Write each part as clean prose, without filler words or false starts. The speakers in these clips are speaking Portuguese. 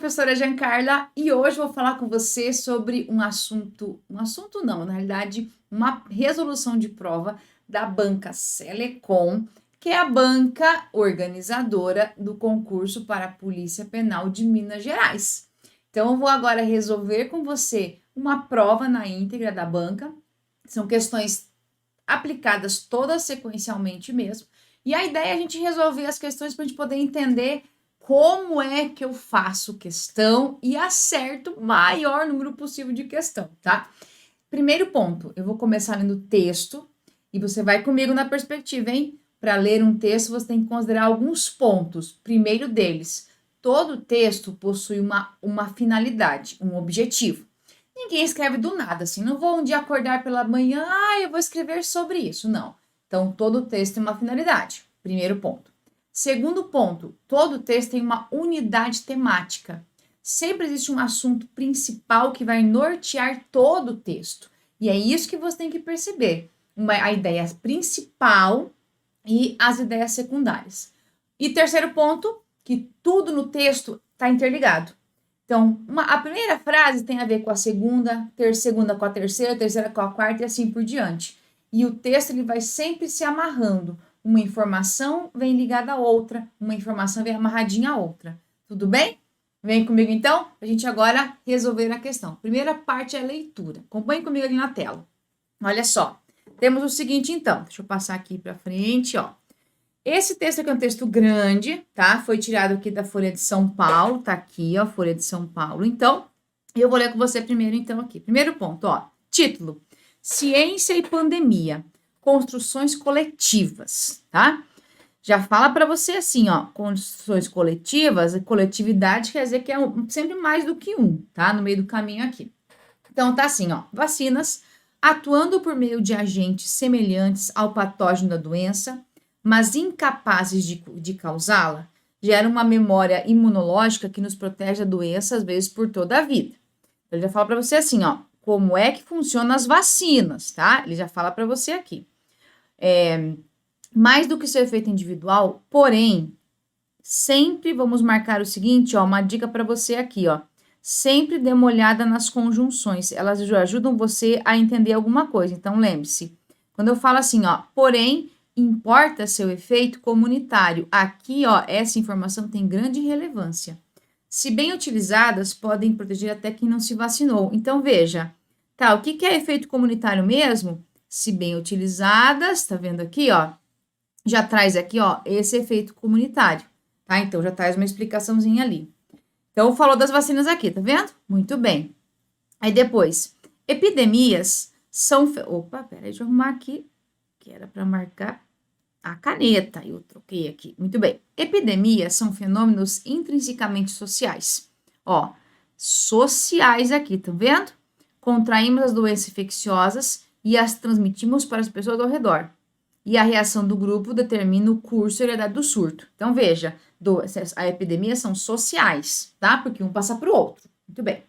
professora Giancarla, e hoje vou falar com você sobre um assunto não, na realidade, uma resolução de prova da banca Selecom, que é a banca organizadora do concurso para a Polícia Penal de Minas Gerais. Então, eu vou agora resolver com você uma prova na íntegra da banca. São questões aplicadas todas sequencialmente mesmo. E a ideia é a gente resolver as questões para a gente poder entender como é que eu faço questão e acerto o maior número possível de questão, tá? Primeiro ponto, eu vou começar lendo o texto e você vai comigo na perspectiva, hein? Para ler um texto, você tem que considerar alguns pontos. Primeiro deles, todo texto possui uma finalidade, um objetivo. Ninguém escreve do nada, assim, não vou um dia acordar pela manhã, eu vou escrever sobre isso, não. Então, todo texto tem uma finalidade, primeiro ponto. Segundo ponto, todo texto tem uma unidade temática. Sempre existe um assunto principal que vai nortear todo o texto. E é isso que você tem que perceber. A ideia principal e as ideias secundárias. E terceiro ponto, que tudo no texto está interligado. Então, a primeira frase tem a ver com a segunda com a terceira com a quarta e assim por diante. E o texto ele vai sempre se amarrando. Uma informação vem ligada à outra, uma informação vem amarradinha à outra. Tudo bem? Vem comigo então, a gente agora resolver a questão. Primeira parte é a leitura. Acompanhe comigo ali na tela. Olha só, temos o seguinte então, deixa eu passar aqui para frente, ó. Esse texto aqui é um texto grande, tá? Foi tirado aqui da Folha de São Paulo, tá aqui, ó, Folha de São Paulo. Então, eu vou ler com você primeiro então aqui. Primeiro ponto, ó, título: Ciência e Pandemia. Construções coletivas, tá? Já fala para você assim, ó, construções coletivas, coletividade quer dizer que é sempre mais do que um, tá? No meio do caminho aqui. Então, tá assim, ó, vacinas atuando por meio de agentes semelhantes ao patógeno da doença, mas incapazes de causá-la, geram uma memória imunológica que nos protege da doença, às vezes, por toda a vida. Ele já fala para você assim, ó, como é que funcionam as vacinas, tá? Ele já fala para você aqui. Mais do que seu efeito individual, porém, sempre vamos marcar o seguinte, ó, uma dica para você aqui, ó. Sempre dê uma olhada nas conjunções, elas ajudam você a entender alguma coisa. Então, lembre-se, quando eu falo assim, ó, porém, importa seu efeito comunitário. Aqui, ó, essa informação tem grande relevância. Se bem utilizadas, podem proteger até quem não se vacinou. Então, veja, tá, o que é efeito comunitário mesmo? Se bem utilizadas, tá vendo aqui, ó, já traz aqui, ó, esse efeito comunitário, tá? Então, já traz uma explicaçãozinha ali. Então, falou das vacinas aqui, tá vendo? Muito bem. Aí, depois, epidemias são... Opa, peraí, deixa eu arrumar aqui, que era para marcar a caneta, eu troquei aqui. Muito bem. Epidemias são fenômenos intrinsecamente sociais. Ó, sociais aqui, tá vendo? Contraímos as doenças infecciosas e as transmitimos para as pessoas ao redor. E a reação do grupo determina o curso e a idade do surto. Então, veja, a epidemia são sociais, tá? Porque um passa para o outro. Muito bem.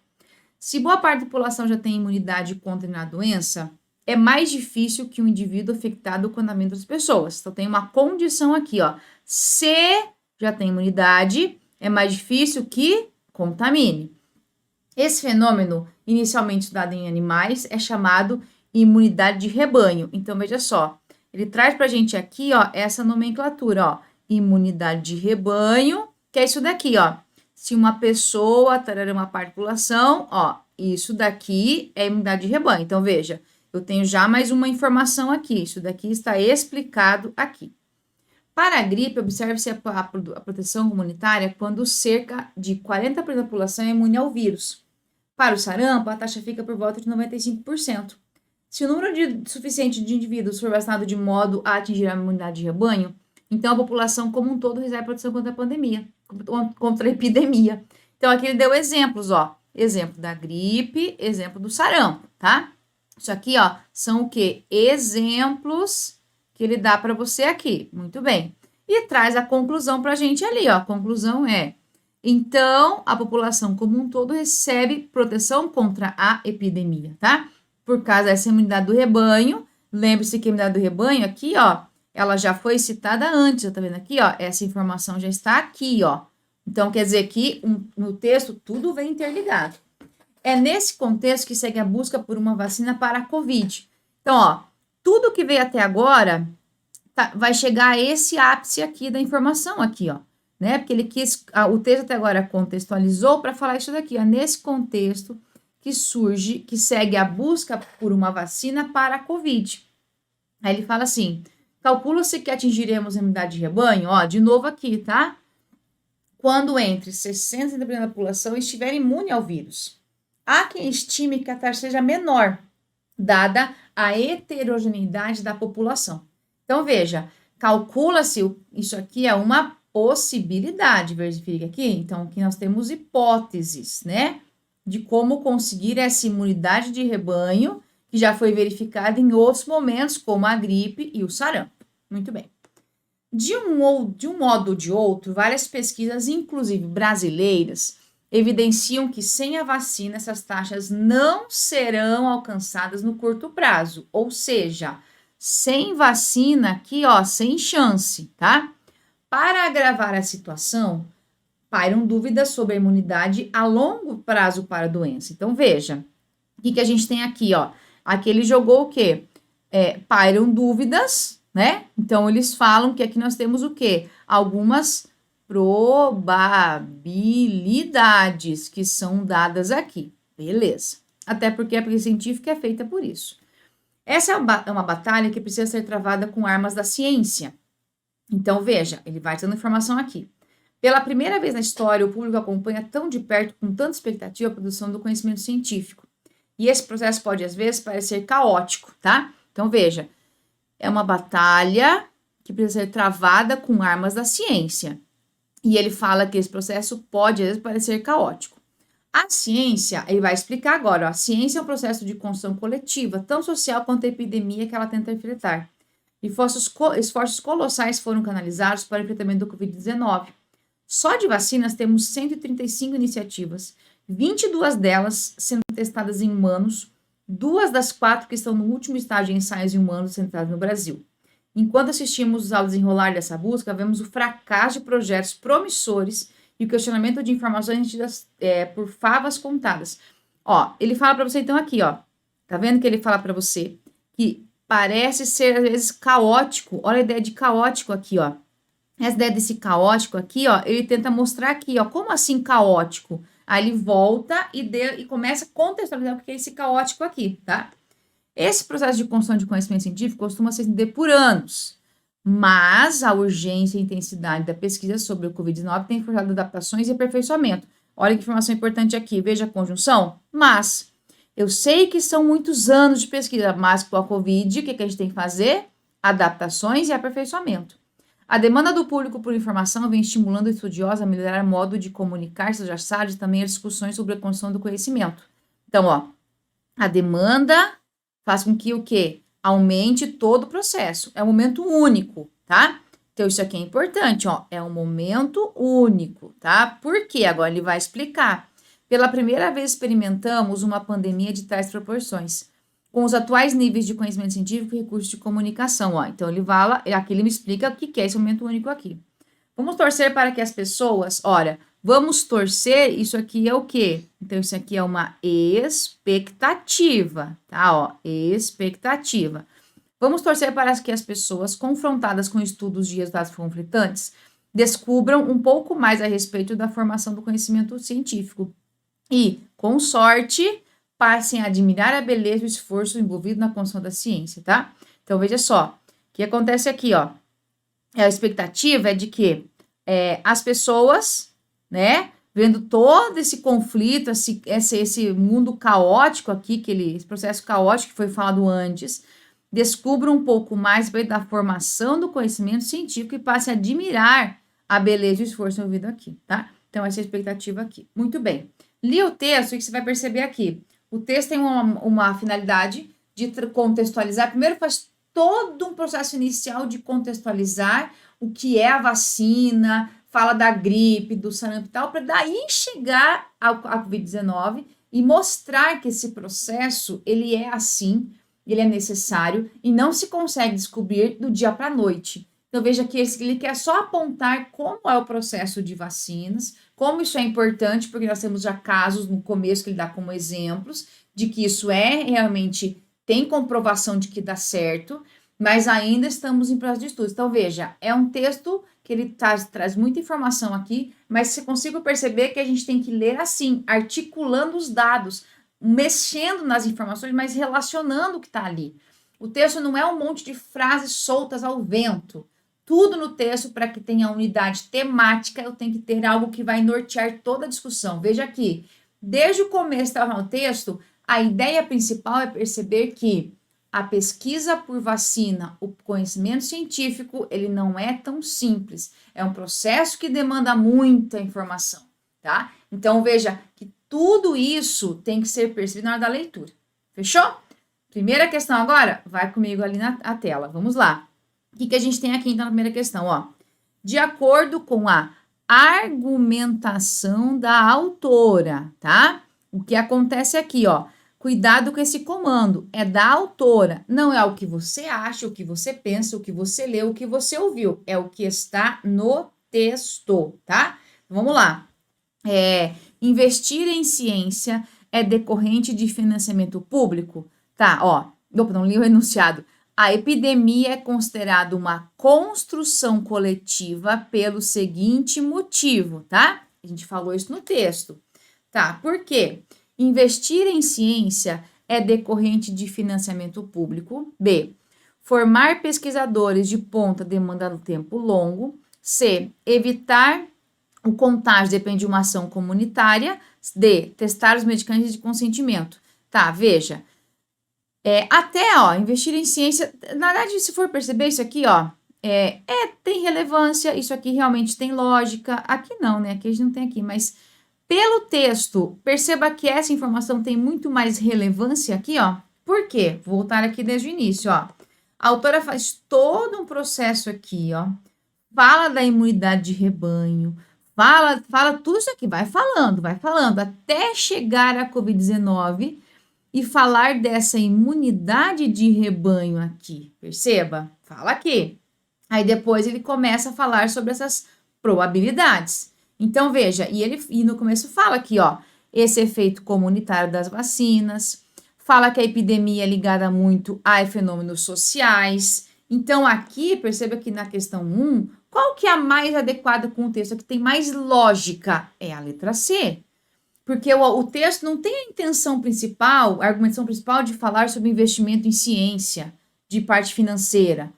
Se boa parte da população já tem imunidade contra a doença, é mais difícil que um indivíduo afetado contamine outras pessoas. Então, tem uma condição aqui, ó. Se já tem imunidade, é mais difícil que contamine. Esse fenômeno, inicialmente estudado em animais, é chamado imunidade de rebanho. Então, veja só, ele traz pra gente aqui, ó, essa nomenclatura, ó, imunidade de rebanho, que é isso daqui, ó. Se uma pessoa trará uma parte da população, ó, isso daqui é imunidade de rebanho. Então, veja, eu tenho já mais uma informação aqui, isso daqui está explicado aqui. Para a gripe, observe-se a proteção comunitária quando cerca de 40% da população é imune ao vírus. Para o sarampo, a taxa fica por volta de 95%. Se o número suficiente de indivíduos for vacinado de modo a atingir a imunidade de rebanho, então a população como um todo recebe proteção contra a pandemia, contra a epidemia. Então aqui ele deu exemplos, ó. Exemplo da gripe, exemplo do sarampo, tá? Isso aqui, ó, são o quê? Exemplos que ele dá para você aqui. Muito bem. E traz a conclusão para a gente ali, ó. A conclusão é, então, a população como um todo recebe proteção contra a epidemia, tá? Por causa dessa imunidade do rebanho. Lembre-se que a imunidade do rebanho aqui, ó, ela já foi citada antes, tá vendo aqui, ó? Essa informação já está aqui, ó. Então, quer dizer que no texto tudo vem interligado. É nesse contexto que segue a busca por uma vacina para a Covid. Então, ó, tudo que veio até agora vai chegar a esse ápice aqui da informação aqui, ó, né? Porque ele quis, o texto até agora contextualizou para falar isso daqui, ó, nesse contexto que surge, que segue a busca por uma vacina para a Covid. Aí ele fala assim, calcula-se que atingiremos a imunidade de rebanho, ó, de novo aqui, tá? Quando entre 60% da população estiver imune ao vírus. Há quem estime que a taxa seja menor, dada a heterogeneidade da população. Então, veja, calcula-se, isso aqui é uma possibilidade, verifica aqui. Então, aqui nós temos hipóteses, né, de como conseguir essa imunidade de rebanho, que já foi verificada em outros momentos, como a gripe e o sarampo. Muito bem. De um modo ou de outro, várias pesquisas, inclusive brasileiras, evidenciam que sem a vacina essas taxas não serão alcançadas no curto prazo, ou seja, sem vacina aqui, ó, sem chance, tá? Para agravar a situação, pairam dúvidas sobre a imunidade a longo prazo para a doença. Então, veja, o que a gente tem aqui, ó? Aqui ele jogou o quê? Pairam dúvidas, né? Então, eles falam que aqui nós temos o quê? Algumas probabilidades que são dadas aqui. Beleza. Até porque a pesquisa científica é feita por isso. Essa é uma batalha que precisa ser travada com armas da ciência. Então, veja, ele vai dando informação aqui. Pela primeira vez na história, o público acompanha tão de perto, com tanta expectativa, a produção do conhecimento científico. E esse processo pode, às vezes, parecer caótico, tá? Então, veja, é uma batalha que precisa ser travada com armas da ciência. E ele fala que esse processo pode, às vezes, parecer caótico. A ciência, ele vai explicar agora, ó, a ciência é um processo de construção coletiva, tão social quanto a epidemia que ela tenta enfrentar. Esforços colossais foram canalizados para o enfrentamento do Covid-19. Só de vacinas temos 135 iniciativas, 22 delas sendo testadas em humanos, 2 das 4 que estão no último estágio de ensaios em humanos centrados no Brasil. Enquanto assistimos ao desenrolar dessa busca, vemos o fracasso de projetos promissores e o questionamento de informações por favas contadas. Ó, ele fala para você então aqui, ó, tá vendo que ele fala para você que parece ser às vezes caótico. Olha a ideia de caótico aqui, ó. Essa ideia desse caótico aqui, ó, ele tenta mostrar aqui, ó, como assim caótico? Aí ele volta e começa a contextualizar o que é esse caótico aqui, tá? Esse processo de construção de conhecimento científico costuma se estender por anos, mas a urgência e intensidade da pesquisa sobre o Covid-19 tem forçado adaptações e aperfeiçoamento. Olha que informação importante aqui, veja a conjunção. Mas, eu sei que são muitos anos de pesquisa, mas com a Covid, o que a gente tem que fazer? Adaptações e aperfeiçoamento. A demanda do público por informação vem estimulando estudiosos a melhorar o modo de comunicar seus achados e também as discussões sobre a construção do conhecimento. Então, ó, a demanda faz com que o quê? Aumente todo o processo. É um momento único, tá? Então, isso aqui é importante, ó. É um momento único, tá? Por quê? Agora ele vai explicar. Pela primeira vez experimentamos uma pandemia de tais proporções, com os atuais níveis de conhecimento científico e recursos de comunicação, ó. Então, ele fala, aqui ele me explica o que é esse momento único aqui. Vamos torcer para que as pessoas, olha, vamos torcer, isso aqui é o quê? Então, isso aqui é uma expectativa, tá? Ó, expectativa. Vamos torcer para que as pessoas confrontadas com estudos de resultados conflitantes descubram um pouco mais a respeito da formação do conhecimento científico e, com sorte, passem a admirar a beleza e o esforço envolvido na construção da ciência, tá? Então, veja só, o que acontece aqui, ó? A expectativa é de que as pessoas, né, vendo todo esse conflito, esse mundo caótico aqui, esse processo caótico que foi falado antes, descubram um pouco mais da formação do conhecimento científico e passem a admirar a beleza e o esforço envolvido aqui, tá? Então, essa é a expectativa aqui. Muito bem. Li o texto e que você vai perceber aqui. O texto tem uma finalidade de contextualizar. Primeiro, faz todo um processo inicial de contextualizar o que é a vacina, fala da gripe, do sarampo e tal, para daí chegar à Covid-19 e mostrar que esse processo, ele é assim, ele é necessário e não se consegue descobrir do dia para a noite. Então, veja que ele quer só apontar como é o processo de vacinas, como isso é importante, porque nós temos já casos no começo que ele dá como exemplos, de que isso realmente tem comprovação de que dá certo, mas ainda estamos em processo de estudos. Então, veja, é um texto que ele traz muita informação aqui, mas você consigo perceber que a gente tem que ler assim, articulando os dados, mexendo nas informações, mas relacionando o que está ali. O texto não é um monte de frases soltas ao vento. Tudo no texto, para que tenha unidade temática, eu tenho que ter algo que vai nortear toda a discussão. Veja aqui, desde o começo do texto, a ideia principal é perceber que a pesquisa por vacina, o conhecimento científico, ele não é tão simples. É um processo que demanda muita informação, tá? Então, veja que tudo isso tem que ser percebido na hora da leitura. Fechou? Primeira questão agora, vai comigo ali na tela. Vamos lá. O que a gente tem aqui, então, na primeira questão? Ó, de acordo com a argumentação da autora, tá? O que acontece aqui, ó, cuidado com esse comando, é da autora, não é o que você acha, o que você pensa, o que você leu, o que você ouviu, é o que está no texto, tá? Vamos lá. Investir em ciência é decorrente de financiamento público? Tá, ó, não li o enunciado. A epidemia é considerada uma construção coletiva pelo seguinte motivo, tá? A gente falou isso no texto. Tá, por quê? Investir em ciência é decorrente de financiamento público. B. Formar pesquisadores de ponta demanda um tempo longo. C. Evitar o contágio depende de uma ação comunitária. D. Testar os medicamentos de consentimento. Tá, veja. Investir em ciência, na verdade, se for perceber isso aqui, ó, tem relevância, isso aqui realmente tem lógica, aqui não, né, aqui a gente não tem aqui, mas pelo texto, perceba que essa informação tem muito mais relevância aqui, ó, por quê? Vou voltar aqui desde o início, ó, a autora faz todo um processo aqui, ó, fala da imunidade de rebanho, fala tudo isso aqui, vai falando, até chegar a Covid-19, e falar dessa imunidade de rebanho aqui, perceba? Fala aqui. Aí depois ele começa a falar sobre essas probabilidades. Então, veja, e no começo fala aqui, ó, esse efeito comunitário das vacinas, fala que a epidemia é ligada muito a fenômenos sociais. Então, aqui, perceba que na questão 1, qual que é a mais adequada com o texto? A que tem mais lógica é a letra C. Porque o texto não tem a intenção principal, a argumentação principal de falar sobre investimento em ciência, de parte financeira.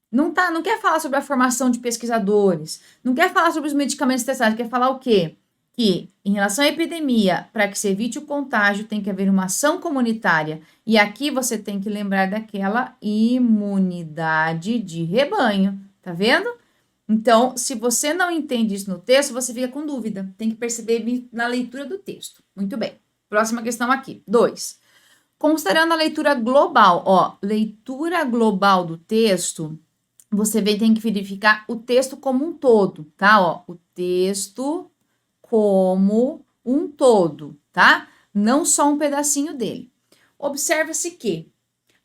Não quer falar sobre a formação de pesquisadores, não quer falar sobre os medicamentos testados, quer falar o quê? Que, em relação à epidemia, para que se evite o contágio, tem que haver uma ação comunitária. E aqui você tem que lembrar daquela imunidade de rebanho, tá vendo? Então, se você não entende isso no texto, você fica com dúvida. Tem que perceber na leitura do texto. Muito bem. Próxima questão aqui. 2. Considerando a leitura global, ó, leitura global do texto, você tem que verificar o texto como um todo, tá? Ó, o texto como um todo, tá? Não só um pedacinho dele. Observa-se que,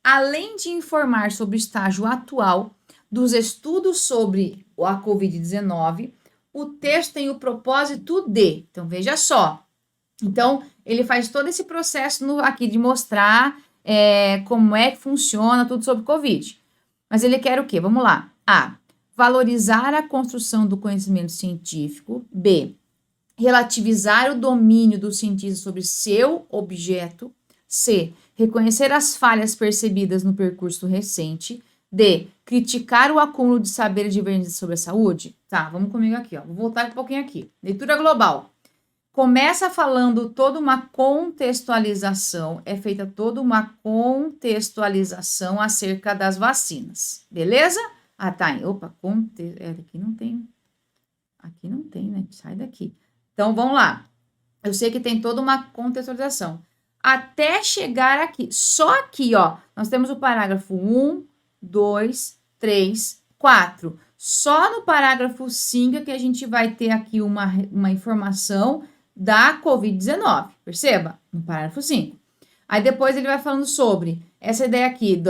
além de informar sobre o estágio atual dos estudos sobre a Covid-19, o texto tem o propósito de, então veja só, então ele faz todo esse processo aqui de mostrar como é que funciona tudo sobre Covid, mas ele quer o quê? Vamos lá. A. Valorizar a construção do conhecimento científico. B. Relativizar o domínio do cientista sobre seu objeto. C. Reconhecer as falhas percebidas no percurso recente. D. Criticar o acúmulo de saber divergente sobre a saúde. Tá, vamos comigo aqui, ó. Vou voltar um pouquinho aqui. Leitura global. Começa falando toda uma contextualização. É feita toda uma contextualização acerca das vacinas. Beleza? Ah, tá. Opa, aqui não tem. Aqui não tem, né? Sai daqui. Então, vamos lá. Eu sei que tem toda uma contextualização. Até chegar aqui. Só aqui, ó. Nós temos o parágrafo 1, 2, 3, 4. Só no parágrafo 5 que a gente vai ter aqui uma informação da Covid-19. Perceba? No parágrafo 5. Aí depois ele vai falando sobre essa ideia aqui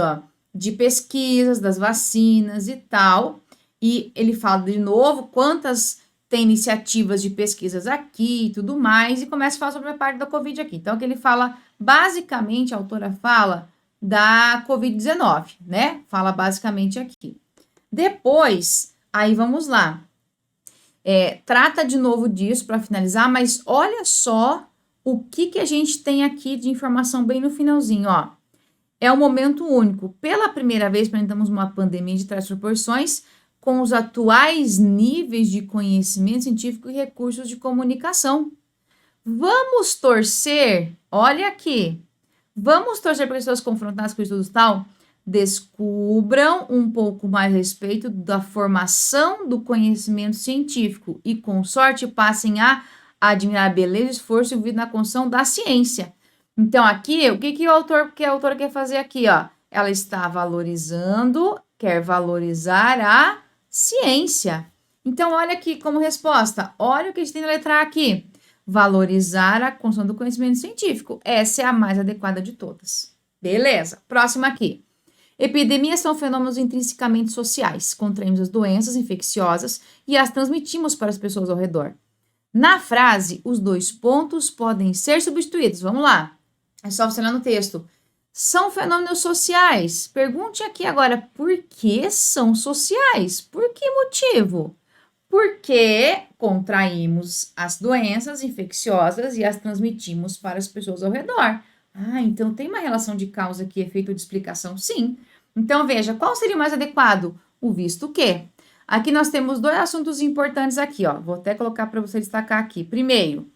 de pesquisas, das vacinas e tal. E ele fala de novo quantas tem iniciativas de pesquisas aqui e tudo mais, e começa a falar sobre a parte da Covid aqui. Então, que ele fala, basicamente, a autora fala da Covid-19, né? Fala basicamente aqui. Depois, aí vamos lá. Trata de novo disso para finalizar, mas olha só o que a gente tem aqui de informação bem no finalzinho, ó. É um momento único. Pela primeira vez, enfrentamos uma pandemia de tais proporções, com os atuais níveis de conhecimento científico e recursos de comunicação. Vamos torcer, olha aqui, vamos torcer para as pessoas confrontadas com estudos tal descubram um pouco mais a respeito da formação do conhecimento científico e, com sorte, passem a admirar a beleza, esforço e vida na construção da ciência. Então, aqui, o que a autora quer fazer aqui, ó? Ela está valorizando, quer valorizar a ciência. Então, olha aqui como resposta. Olha o que a gente tem na letra A aqui. Valorizar a construção do conhecimento científico. Essa é a mais adequada de todas. Beleza. Próxima aqui. Epidemias são fenômenos intrinsecamente sociais. Contraímos as doenças infecciosas e as transmitimos para as pessoas ao redor. Na frase, os dois pontos podem ser substituídos. Vamos lá. É só você ler no texto. São fenômenos sociais. Pergunte aqui agora, por que são sociais? Por que motivo? Porque contraímos as doenças infecciosas e as transmitimos para as pessoas ao redor. Ah, então tem uma relação de causa aqui, efeito de explicação? Sim. Então, veja, qual seria o mais adequado? O visto que. Aqui nós temos dois assuntos importantes aqui, ó. Vou até colocar para você destacar aqui. Primeiro,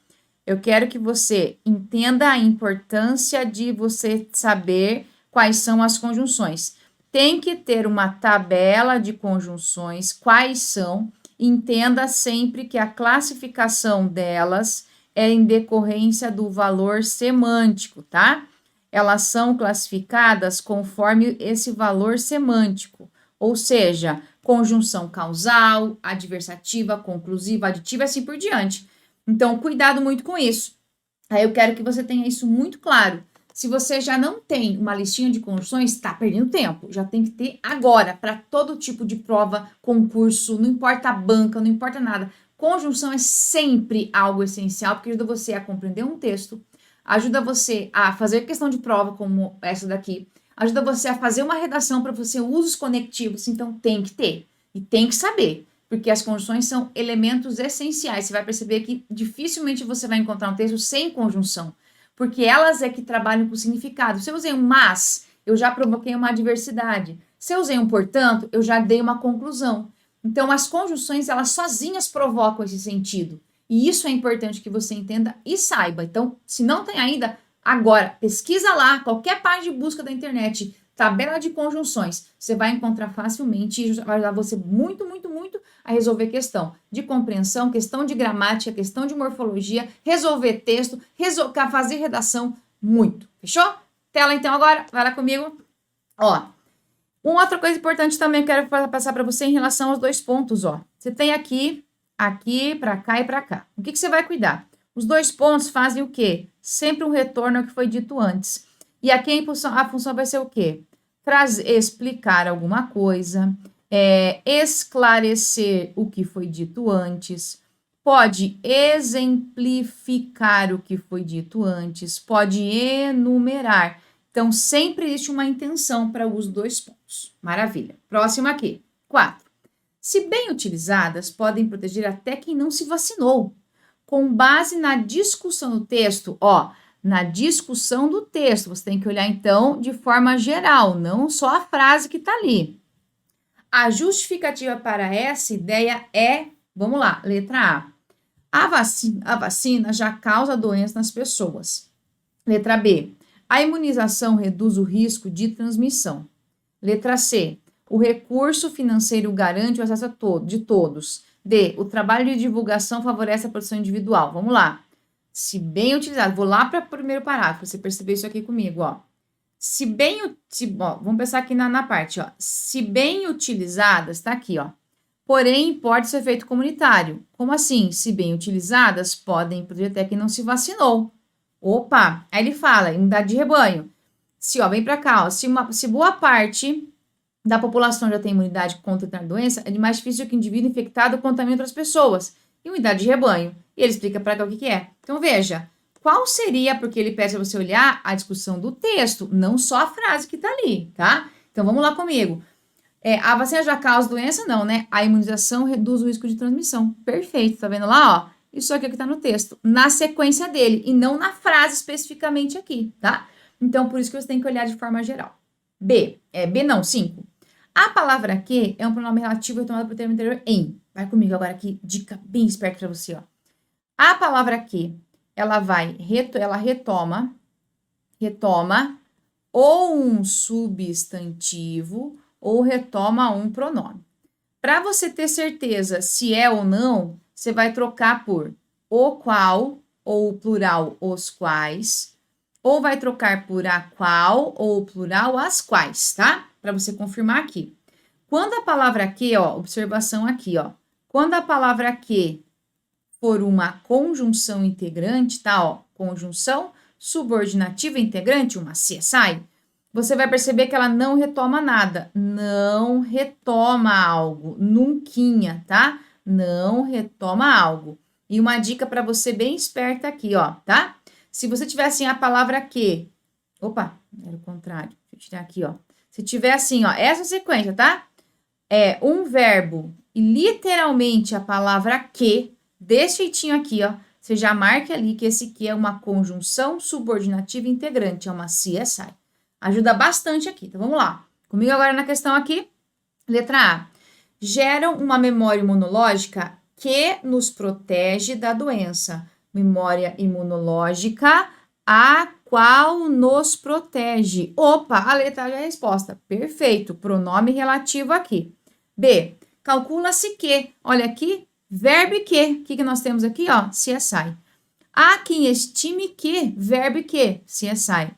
eu quero que você entenda a importância de você saber quais são as conjunções. Tem que ter uma tabela de conjunções, quais são. Entenda sempre que a classificação delas é em decorrência do valor semântico, tá? Elas são classificadas conforme esse valor semântico, ou seja, conjunção causal, adversativa, conclusiva, aditiva e assim por diante. Então, cuidado muito com isso. Aí eu quero que você tenha isso muito claro. Se você já não tem uma listinha de conjunções, está perdendo tempo. Já tem que ter agora, para todo tipo de prova, concurso, não importa a banca, não importa nada. Conjunção é sempre algo essencial, porque ajuda você a compreender um texto, ajuda você a fazer questão de prova, como essa daqui, ajuda você a fazer uma redação para você usos conectivos, então tem que ter e tem que saber, porque as conjunções são elementos essenciais. Você vai perceber que dificilmente você vai encontrar um texto sem conjunção, porque elas é que trabalham com significado. Se eu usei um mas, eu já provoquei uma adversidade. Se eu usei um portanto, eu já dei uma conclusão. Então, as conjunções, elas sozinhas provocam esse sentido. E isso é importante que você entenda e saiba. Então, se não tem ainda, agora, pesquisa lá, qualquer página de busca da internet, tabela de conjunções, você vai encontrar facilmente e vai ajudar você muito, muito, muito a resolver questão de compreensão, questão de gramática, questão de morfologia, resolver texto, fazer redação, muito. Fechou? Tela então agora, vai lá comigo. Ó, uma outra coisa importante também que eu quero passar para você em relação aos dois pontos, ó. Você tem aqui, para cá e para cá. O que você vai cuidar? Os dois pontos fazem o quê? Sempre um retorno ao que foi dito antes. E aqui a função vai ser o quê? Explicar alguma coisa, esclarecer o que foi dito antes, pode exemplificar o que foi dito antes, pode enumerar. Então, sempre existe uma intenção para os dois pontos. Maravilha. Próximo aqui. 4. Se bem utilizadas, podem proteger até quem não se vacinou. Com base na discussão do texto, ó, na discussão do texto, você tem que olhar, então, de forma geral, não só a frase que está ali. A justificativa para essa ideia é, vamos lá, letra A. A vacina já causa doença nas pessoas. Letra B. A imunização reduz o risco de transmissão. Letra C. O recurso financeiro garante o acesso de todos. D. O trabalho de divulgação favorece a produção individual. Vamos lá. Se bem utilizado. Vou lá para o primeiro parágrafo, você perceber isso aqui comigo, ó. Vamos pensar aqui na parte, ó. Se bem utilizadas, tá aqui, ó. Porém, pode ser efeito comunitário. Como assim? Se bem utilizadas, podem proteger até quem não se vacinou. Opa! Aí ele fala, imunidade de rebanho. Vem para cá, ó. Se boa parte da população já tem imunidade contra a doença, é mais difícil que o indivíduo infectado contamine outras pessoas. Imunidade de rebanho. E ele explica para cá o que é. Então, veja, qual seria, porque ele pede para você olhar a discussão do texto, não só a frase que está ali, tá? Então, vamos lá comigo. A vacina já causa doença? Não, né? A imunização reduz o risco de transmissão. Perfeito, tá vendo lá, ó? Isso aqui é o que tá no texto, na sequência dele, e não na frase especificamente aqui, tá? Então, por isso que você tem que olhar de forma geral. B não, 5. A palavra que é um pronome relativo retomado por termo anterior em. Vai comigo agora aqui, dica bem esperta pra você, ó. A palavra que, ela retoma ou um substantivo ou retoma um pronome. Para você ter certeza se é ou não, você vai trocar por o qual ou o plural os quais, ou vai trocar por a qual ou o plural as quais, tá? Para você confirmar aqui. Quando a palavra que, ó, observação aqui, ó. Quando a palavra que for uma conjunção integrante, tá, ó, conjunção subordinativa integrante, uma CSI, você vai perceber que ela não retoma nada, não retoma algo, nunquinha, tá? Não retoma algo. E uma dica para você bem esperta aqui, ó, tá? Se você tiver assim a palavra que, opa, era o contrário, deixa eu tirar aqui, ó. Se tiver assim, ó, essa sequência, tá? É um verbo e literalmente a palavra que, desse jeitinho aqui, ó, você já marca ali que esse que é uma conjunção subordinativa integrante, é uma CSI. Ajuda bastante aqui, então vamos lá. Comigo agora na questão aqui, letra A. Geram uma memória imunológica que nos protege da doença. Memória imunológica a qual nos protege. Opa, a letra A é a resposta. Perfeito, pronome relativo aqui. B, calcula-se que, olha aqui, verbo que. O que nós temos aqui, ó? CSI. Há quem estime que, verbo que, CSI.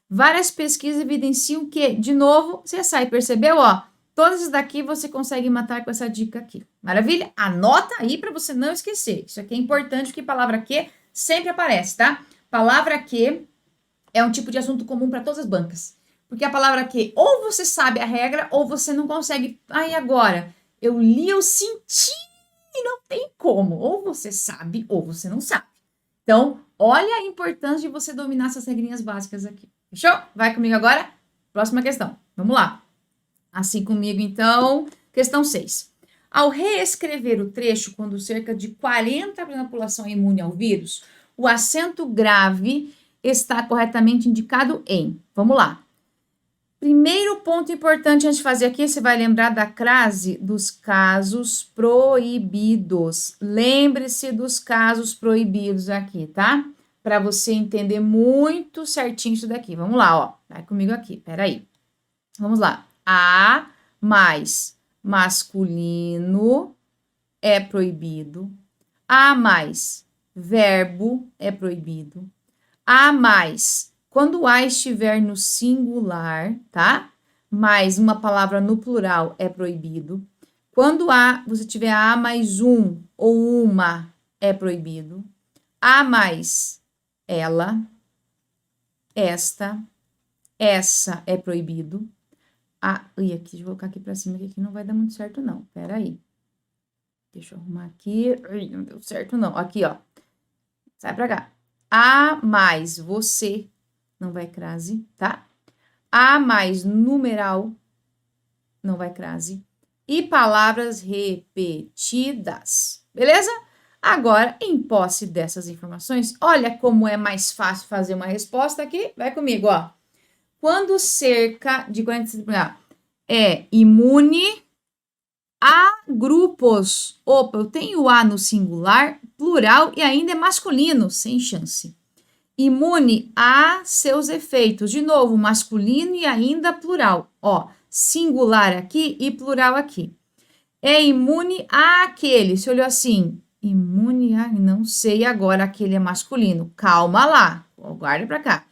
Várias pesquisas evidenciam que, de novo, CSI, percebeu, ó? Todas essas daqui você consegue matar com essa dica aqui. Maravilha? Anota aí para você não esquecer. Isso aqui é importante porque palavra que sempre aparece, tá? Palavra que é um tipo de assunto comum para todas as bancas. Porque a palavra que ou você sabe a regra ou você não consegue. Aí agora, eu li, eu senti e não tem como. Ou você sabe ou você não sabe. Então, olha a importância de você dominar essas regrinhas básicas aqui. Fechou? Vai comigo agora? Próxima questão. Vamos lá. Assim comigo, então. Questão 6. Ao reescrever o trecho, quando cerca de 40% da população é imune ao vírus, o acento grave está corretamente indicado em. Vamos lá. Primeiro ponto importante antes de fazer aqui, você vai lembrar da crase dos casos proibidos. Lembre-se dos casos proibidos aqui, tá? Para você entender muito certinho isso daqui. Vamos lá, ó. Vai comigo aqui, peraí. Vamos lá. A mais masculino é proibido. A mais verbo é proibido. A mais, quando A estiver no singular, tá? Mais uma palavra no plural é proibido. Quando você tiver A mais um ou uma, é proibido. A mais ela, esta, essa é proibido. E aqui, deixa eu colocar aqui pra cima, que aqui não vai dar muito certo, não. Pera aí. Deixa eu arrumar aqui. Não deu certo, não. Aqui, ó. Sai pra cá. A mais você, não vai crase, tá? A mais numeral, não vai crase. E palavras repetidas, beleza? Agora, em posse dessas informações, olha como é mais fácil fazer uma resposta aqui. Vai comigo, ó. Quando cerca de 45% é imune a grupos. Opa, eu tenho A no singular, plural e ainda é masculino, sem chance. Imune a seus efeitos. De novo, masculino e ainda plural. Ó, singular aqui e plural aqui. É imune a aquele. Você olhou assim, imune a, não sei agora, aquele é masculino. Calma lá, guarda pra cá.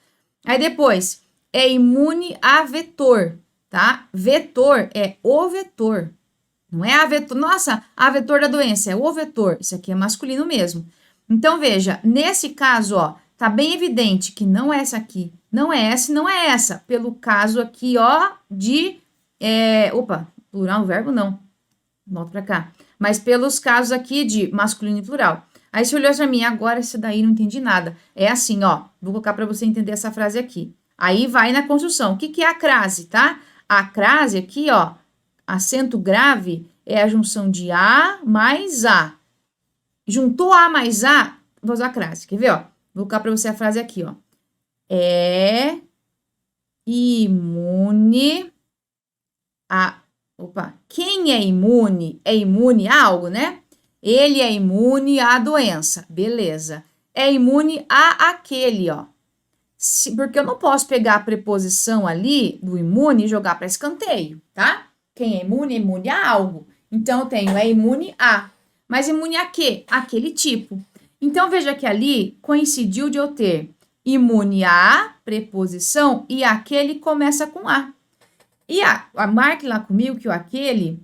Aí depois, é imune a vetor, tá? Vetor é o vetor. Não é a vetor, nossa, a vetor da doença, é o vetor. Isso aqui é masculino mesmo. Então, veja, nesse caso, ó, tá bem evidente que não é essa aqui, não é essa e não é essa. Pelo caso aqui, ó, de Plural, verbo não. Volta pra cá. Mas pelos casos aqui de masculino e plural. Aí você olhou pra mim, agora esse daí não entendi nada. É assim, ó. Vou colocar pra você entender essa frase aqui. Aí vai na construção. O que que é a crase, tá? A crase aqui, ó, acento grave é a junção de A mais A. Juntou A mais A, vou usar a crase. Quer ver, ó? Vou colocar pra você a frase aqui, ó. É imune a... Quem é imune a algo, né? Ele é imune à doença. Beleza. É imune a aquele, ó. Porque eu não posso pegar a preposição ali do imune e jogar para escanteio, tá? Quem é imune a algo. Então, eu tenho é imune a. Mas imune a quê? Aquele tipo. Então, veja que ali coincidiu de eu ter imune a, preposição, e aquele começa com a. E marque lá comigo que o aquele,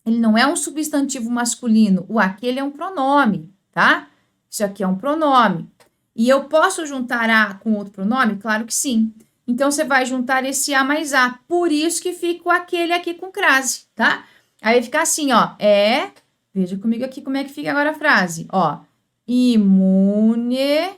ele não é um substantivo masculino. O aquele é um pronome, tá? Isso aqui é um pronome. E eu posso juntar a com outro pronome? Claro que sim. Então, você vai juntar esse a mais a. Por isso que fica o aquele aqui com crase, tá? Aí fica assim, ó. Veja comigo aqui como é que fica agora a frase. Ó. Imune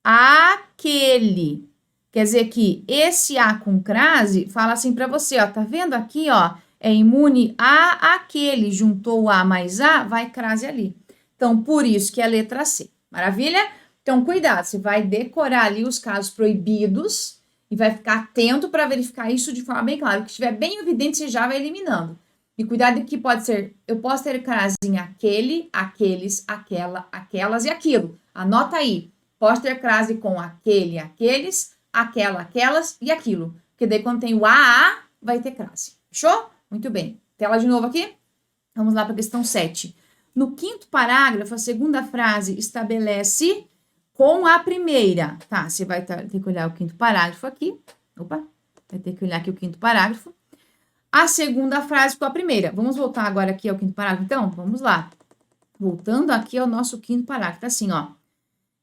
àquele. Quer dizer que esse a com crase fala assim para você, ó. Tá vendo aqui, ó? É imune a aquele. Juntou o a mais a, vai crase ali. Então, por isso que é a letra C. Maravilha? Então, cuidado, você vai decorar ali os casos proibidos e vai ficar atento para verificar isso de forma bem clara. O que estiver bem evidente, você já vai eliminando. E cuidado que pode ser, eu posso ter crase em aquele, aqueles, aquela, aquelas e aquilo. Anota aí. Posso ter crase com aquele, aqueles, aquela, aquelas e aquilo. Porque daí quando tem o a, vai ter crase. Fechou? Muito bem. Tela de novo aqui. Vamos lá para a questão 7. No quinto parágrafo, a segunda frase estabelece com a primeira, tá? Você vai ter que olhar o quinto parágrafo aqui. Vai ter que olhar aqui o quinto parágrafo. A segunda frase com a primeira. Vamos voltar agora aqui ao quinto parágrafo, então? Vamos lá. Voltando aqui ao nosso quinto parágrafo, tá assim, ó.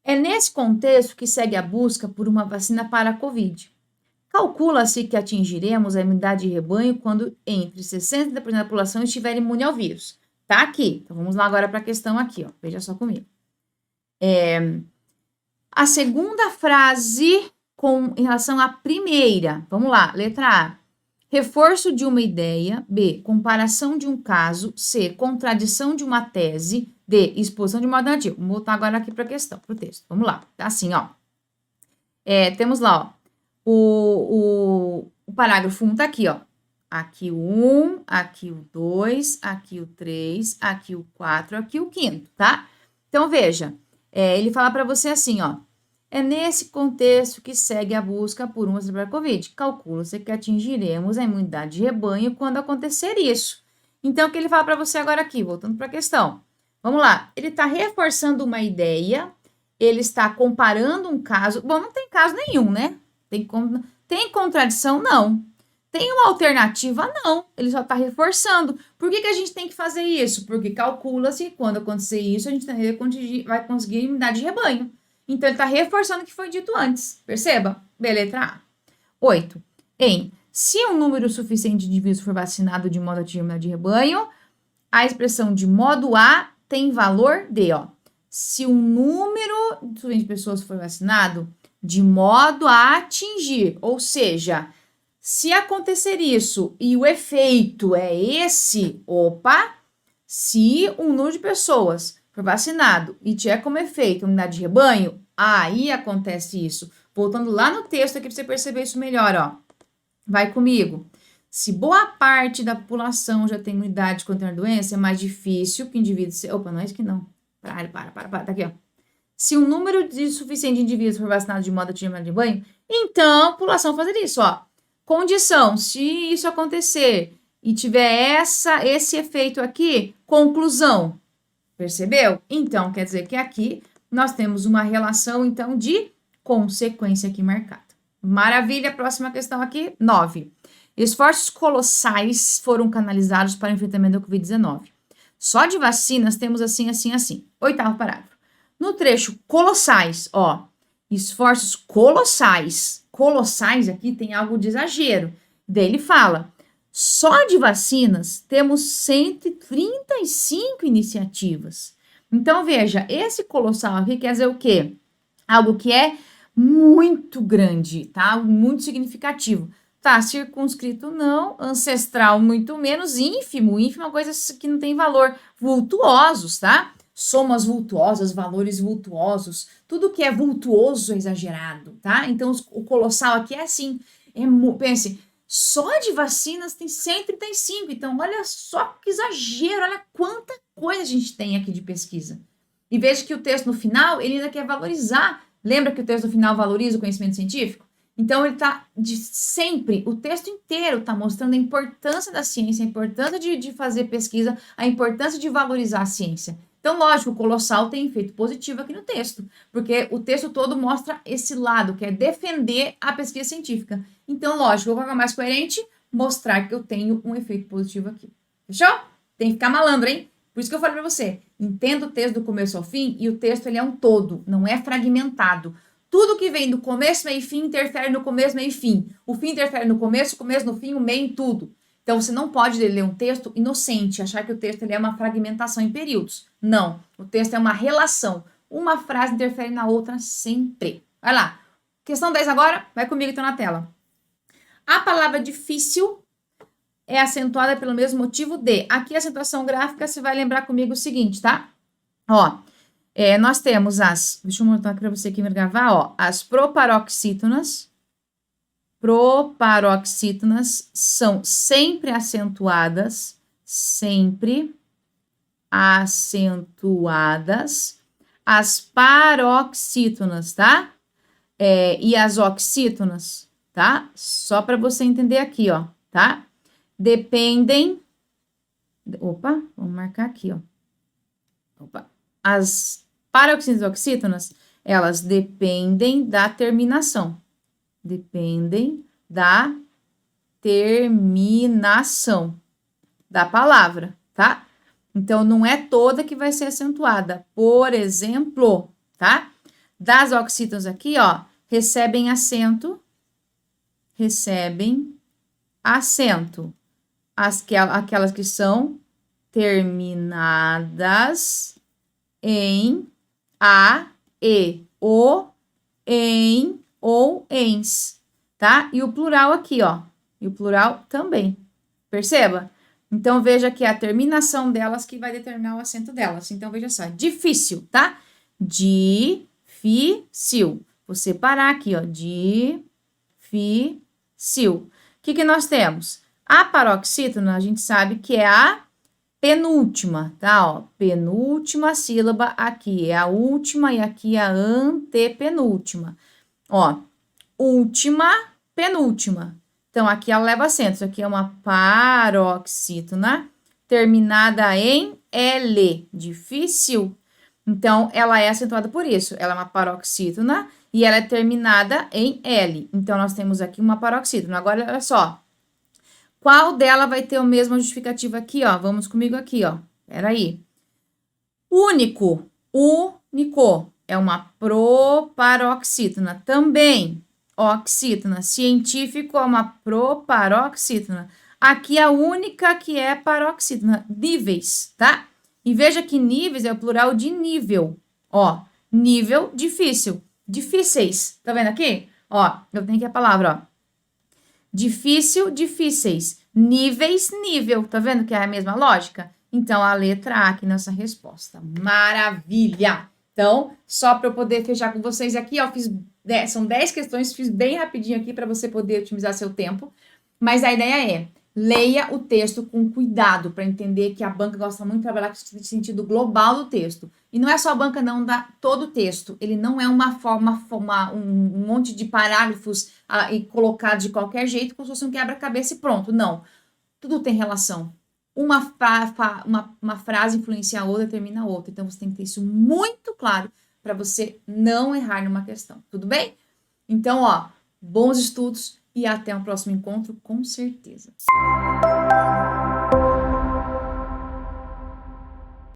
É nesse contexto que segue a busca por uma vacina para a Covid. Calcula-se que atingiremos a imunidade de rebanho quando entre 60% e 70% da população estiver imune ao vírus. Tá aqui. Então, vamos lá agora para a questão aqui, ó. Veja só comigo. A segunda frase em relação à primeira. Vamos lá, letra A. Reforço de uma ideia. B. Comparação de um caso. C. Contradição de uma tese. D. Exposição de uma alternativa. Vamos voltar agora aqui para a questão, para o texto. Vamos lá. Tá assim, ó. Temos lá, ó. O parágrafo 1 tá aqui, ó. Aqui o 1, aqui o 2, aqui o 3, aqui o 4, aqui o 5º, tá? Então, veja. Ele fala para você assim, ó. É nesse contexto que segue a busca por uma vacina para a Covid. Calcula-se que atingiremos a imunidade de rebanho quando acontecer isso. Então, o que ele fala para você agora aqui? Voltando para a questão. Vamos lá. Ele está reforçando uma ideia. Ele está comparando um caso. Bom, não tem caso nenhum, né? Tem contradição? Não. Tem uma alternativa? Não. Ele só está reforçando. Por que a gente tem que fazer isso? Porque calcula-se que quando acontecer isso, a gente vai conseguir a imunidade de rebanho. Então, ele está reforçando o que foi dito antes. Perceba? B, letra A. 8. Se um número suficiente de indivíduos for vacinado de modo a atingir a imunidade de rebanho, a expressão de modo A tem valor D, ó. Se um número suficiente de pessoas for vacinado de modo a atingir, ou seja, se acontecer isso e o efeito é esse, se um número de pessoas for vacinado e tiver como efeito a imunidade de rebanho, aí acontece isso. Voltando lá no texto aqui para você perceber isso melhor, ó. Vai comigo. Se boa parte da população já tem imunidade contra a doença, é mais difícil que o indivíduo... não é isso que não. Para. Tá aqui, ó. Se um número suficiente de indivíduos for vacinado de modo a atingir a imunidade de rebanho, então a população fazer isso, ó. Condição, se isso acontecer e tiver esse efeito aqui, conclusão. Percebeu? Então, quer dizer que aqui nós temos uma relação, então, de consequência aqui marcada. Maravilha, próxima questão aqui, 9. Esforços colossais foram canalizados para o enfrentamento da Covid-19. Só de vacinas temos assim. 8º parágrafo. No trecho colossais, ó, esforços colossais. Colossais aqui tem algo de exagero. Daí ele fala, Só de vacinas temos 135 iniciativas. Então, veja, esse colossal aqui quer dizer o quê? Algo que é muito grande, tá? Muito significativo. Tá, circunscrito não, ancestral muito menos, ínfimo é uma coisa que não tem valor. Vultuosos, tá? Somas vultuosas, valores vultuosos, tudo que é vultuoso é exagerado, tá? Então, o colossal aqui é assim, pense, só de vacinas tem 135, então olha só que exagero, olha quanta coisa a gente tem aqui de pesquisa. E veja que o texto no final, ele ainda quer valorizar. Lembra que o texto no final valoriza o conhecimento científico? Então, ele está de sempre, o texto inteiro está mostrando a importância da ciência, a importância de fazer pesquisa, a importância de valorizar a ciência. Então, lógico, o colossal tem efeito positivo aqui no texto, porque o texto todo mostra esse lado, que é defender a pesquisa científica. Então, lógico, eu vou ficar mais coerente, mostrar que eu tenho um efeito positivo aqui. Fechou? Tem que ficar malandro, hein? Por isso que eu falei para você, entenda o texto do começo ao fim, e o texto ele é um todo, não é fragmentado. Tudo que vem do começo, meio e fim, interfere no começo, meio e fim. O fim interfere no começo no fim, o meio em tudo. Então, você não pode ler um texto inocente, achar que o texto ele é uma fragmentação em períodos. Não, o texto é uma relação. Uma frase interfere na outra sempre. Vai lá. Questão 10 agora, vai comigo então na tela. A palavra difícil é acentuada pelo mesmo motivo de. Aqui a acentuação gráfica, você vai lembrar comigo o seguinte, tá? Ó, nós temos deixa eu mostrar aqui para você aqui me gravar, ó, as proparoxítonas são sempre acentuadas, as paroxítonas, tá? E as oxítonas, tá? Só para você entender aqui, ó, tá? Dependem, vamos marcar aqui, ó. As paroxítonas e oxítonas, elas dependem da terminação. Da palavra, tá? Então, não é toda que vai ser acentuada. Por exemplo, tá? Das oxítonas aqui, ó, recebem acento. Aquelas que são terminadas em a, e, o, em ou ens, tá? E o plural aqui, ó. E o plural também. Perceba? Então, veja que é a terminação delas que vai determinar o acento delas. Então, veja só. Difícil, tá? Difícil. Vou separar aqui, ó. Difícil. O que nós temos? A paroxítona, a gente sabe que é a penúltima, tá? Ó, penúltima sílaba aqui é a última e aqui é a antepenúltima. Ó, última, penúltima. Então, aqui ela leva acento. Isso aqui é uma paroxítona terminada em L. Difícil. Então, ela é acentuada por isso. Ela é uma paroxítona e ela é terminada em L. Então, nós temos aqui uma paroxítona. Agora, olha só. Qual dela vai ter a mesma justificativa aqui, ó? Vamos comigo aqui, ó. Peraí. Único. É uma proparoxítona. Também, oxítona. Científico é uma proparoxítona. Aqui a única que é paroxítona. Níveis, tá? E veja que níveis é o plural de nível. Ó, nível difícil. Difíceis. Tá vendo aqui? Ó, eu tenho aqui a palavra, ó. Difícil, difíceis. Níveis, nível. Tá vendo que é a mesma lógica? Então, a letra A aqui nessa resposta. Maravilha! Então, só para eu poder fechar com vocês aqui, ó, são 10 questões, fiz bem rapidinho aqui para você poder otimizar seu tempo. Mas a ideia é, leia o texto com cuidado para entender que a banca gosta muito de trabalhar com esse sentido global do texto. E não é só a banca, não, dá todo o texto. Ele não é um monte de parágrafos e colocado de qualquer jeito, como se fosse um quebra-cabeça e pronto. Não. Tudo tem relação. Uma frase influencia a outra, determina a outra. Então, você tem que ter isso muito claro para você não errar numa questão. Tudo bem? Então, ó, bons estudos e até o próximo encontro, com certeza.